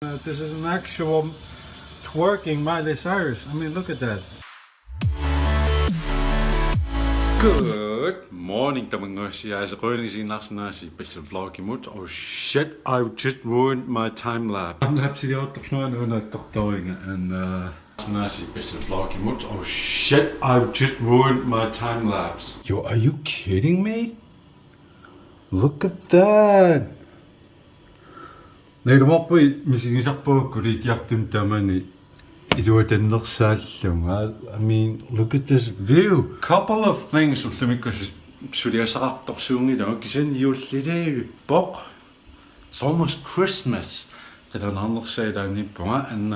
This is an actual twerking Miley Cyrus. I mean, look at that. Good morning, Tamangoshi. As a going in last night, but the vlog imut. Oh shit! I've just ruined my time lapse. I'm lapse the auto doing and last night, but the vlog imut. Oh shit! I've just ruined my time lapse. Yo, are you kidding me? Look at that. I mean, look at this view. Couple of things it's almost Christmas. I don't understand and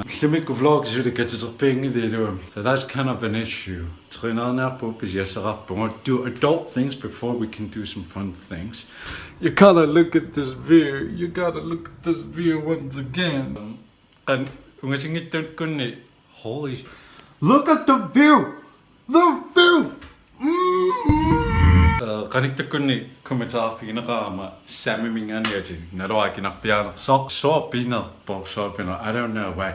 vlogs so that's kind of an issue. Do adult things before we can do some fun things. You gotta look at this view. You gotta look at this view once again. And holy, look at the view! The view! Kaniktakuni kommentaar fina rama samme minganiati naro kinakpiana so pina so pina I don't know why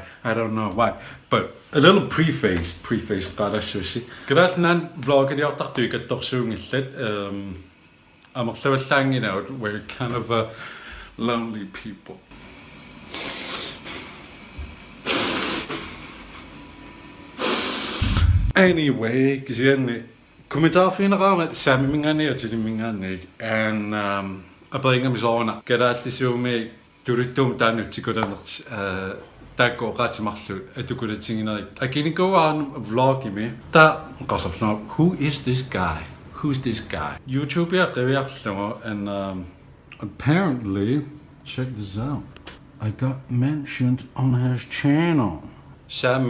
but a little preface qala sushi gratnan vlog di artartu kattorsungillat I'm hanging out. We're kind of lonely people. Anyway, kommentaar fina rama samme minganiati and I bring him on. Gratli sume turutum tanu tikodan Tako Ratsimarlu, I can go on vlogging me. Who is this guy? Who's this guy? YouTuber and apparently, check this out. I got mentioned on his channel. Sam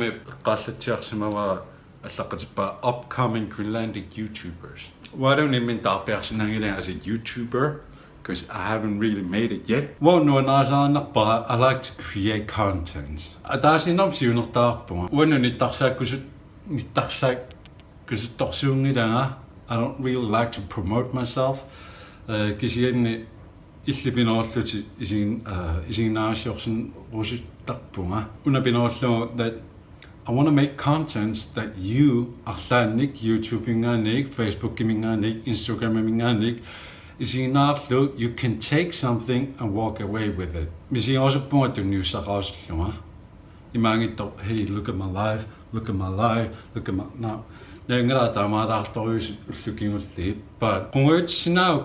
upcoming Greenlandic YouTubers. Why don't you mean that person as a YouTuber? Because I haven't really made it yet. Well, no, but I like to create content. I don't know if you're not that point. When you need because I don't really like to promote myself. Because you need if you've been also is in that I want to make contents that you, YouTube, Facebook, Instagram, you can take something and walk away with it. Imaanngittoq, hey, look at my life, look at my now. But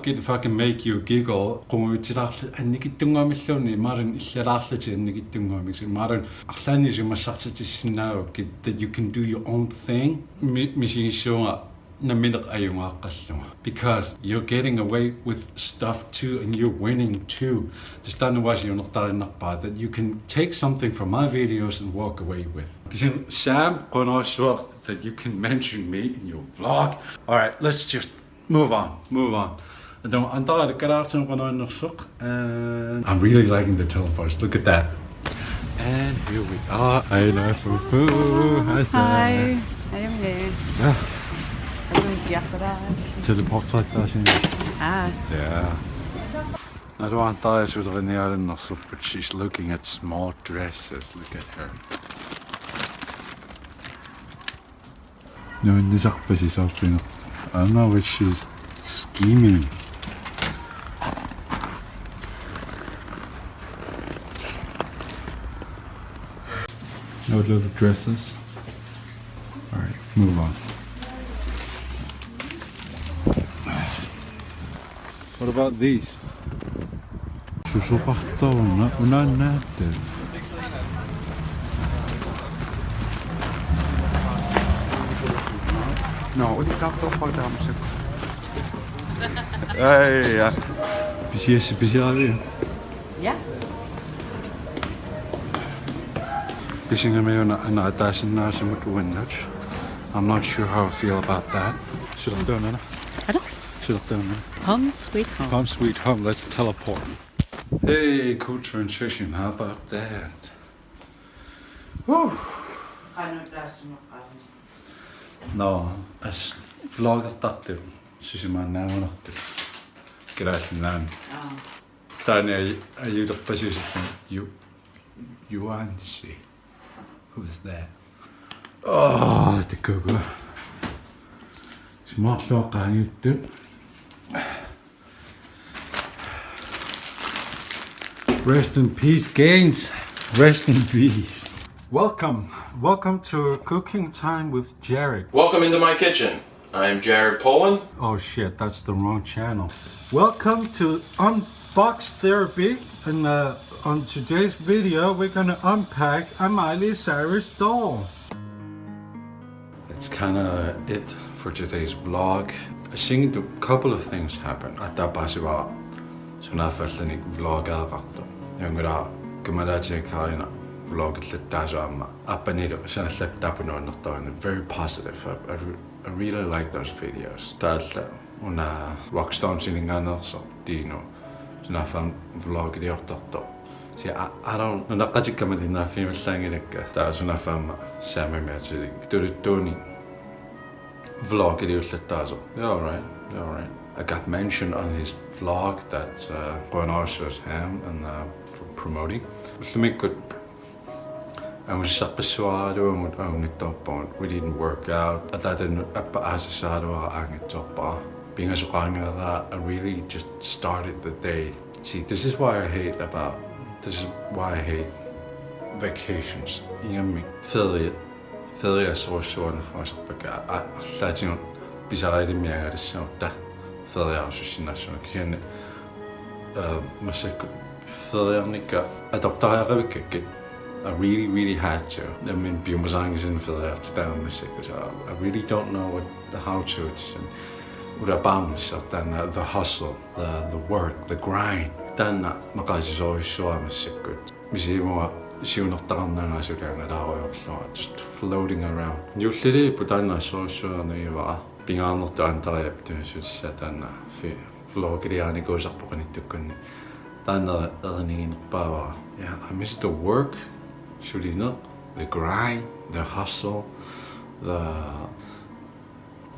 if I can make you giggle, that you can do your own thing. Because you're getting away with stuff too and you're winning too. That you can take something from my videos and walk away with. Sam, that you can mention me in your vlog. Alright, let's just move on. And I'm really liking the teleports. Look at that. And here we are. Hi, Hi, I am here. Teleportræt. Ah. Yeah. I don't want to but she's looking at small dresses. Look at her. No, I don't know if she's scheming. No little dresses. Alright, move on. What about these? No, oli kahtopaltaamassa. Ei ja. Pisarisussaavaatit. Yeah. I'm not sure how I feel about that. Home sweet home. Home sweet home. Let's teleport. Hey, cool transition. How about that? Whew. No, as vlogger tartu. Sisimannaamunartu. Kiraallinaan. Taani ayulerpasuusittu Juaansi. Who's that? Oh, the cover. Smart lock on you too. Rest in peace, Gaines. Rest in peace. Welcome to Cooking Time with Jared. Welcome into my kitchen. I'm Jared Poland. Oh shit, that's the wrong channel. Welcome to Unbox Therapy, and on today's video we're gonna unpack a Miley Cyrus doll. That's kinda it for today's vlog. I think a couple of things happened. Atapasiwa sunafallinik vlogaagartu. Yangura kumalaatikaaina vlog llattaasuamma. Appanilu sanallaptapunuannertaana very positive. I really like those videos. Taalla una rockstorm sininganerso Dino sunafan vlog diortorto. See, I don't naqatikkamalina fiimallangilakka taasunafamma saamamiatilik turuttuuni vlog idiullattaaso. Yeah, all right. I got mentioned on his vlog that Qanorluunnit ham and for promoting. We didn't work out. I really just started the day. See, this is why I hate vacations. Foria so I really had to. I mean, I really don't know how to. It's the hustle, the work, the grind. Is always so just floating around. Yeah, I miss the work, the grind, the hustle,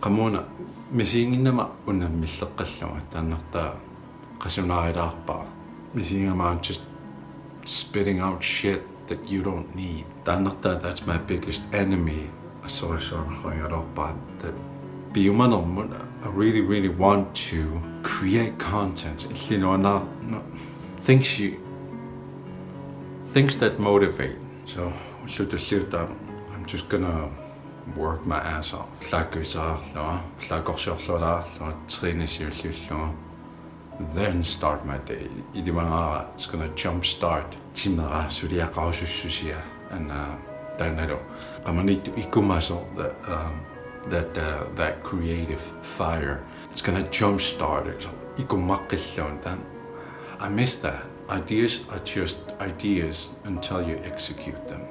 Qamuna missingina unna millaqallama tannerta qasunaailaarpa missingama just spitting out shit that you don't need. That's my biggest enemy. That I really want to create content. Things that motivate. So I'm just gonna work my ass off. Then start my day. It's gonna jumpstart. And then I need to ikumaso that creative fire. It's gonna jumpstart it. Then I miss that. Ideas are just ideas until you execute them.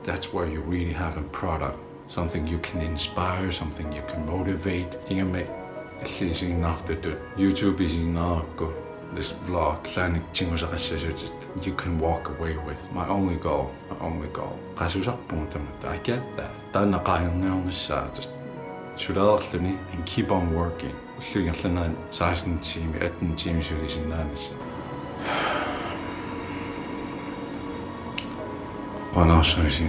That's where you really have a product. Something you can inspire, something you can motivate. YouTube is this vlog, you can walk away with. My only goal. I get that. Just and keep on working. Qanorluunnit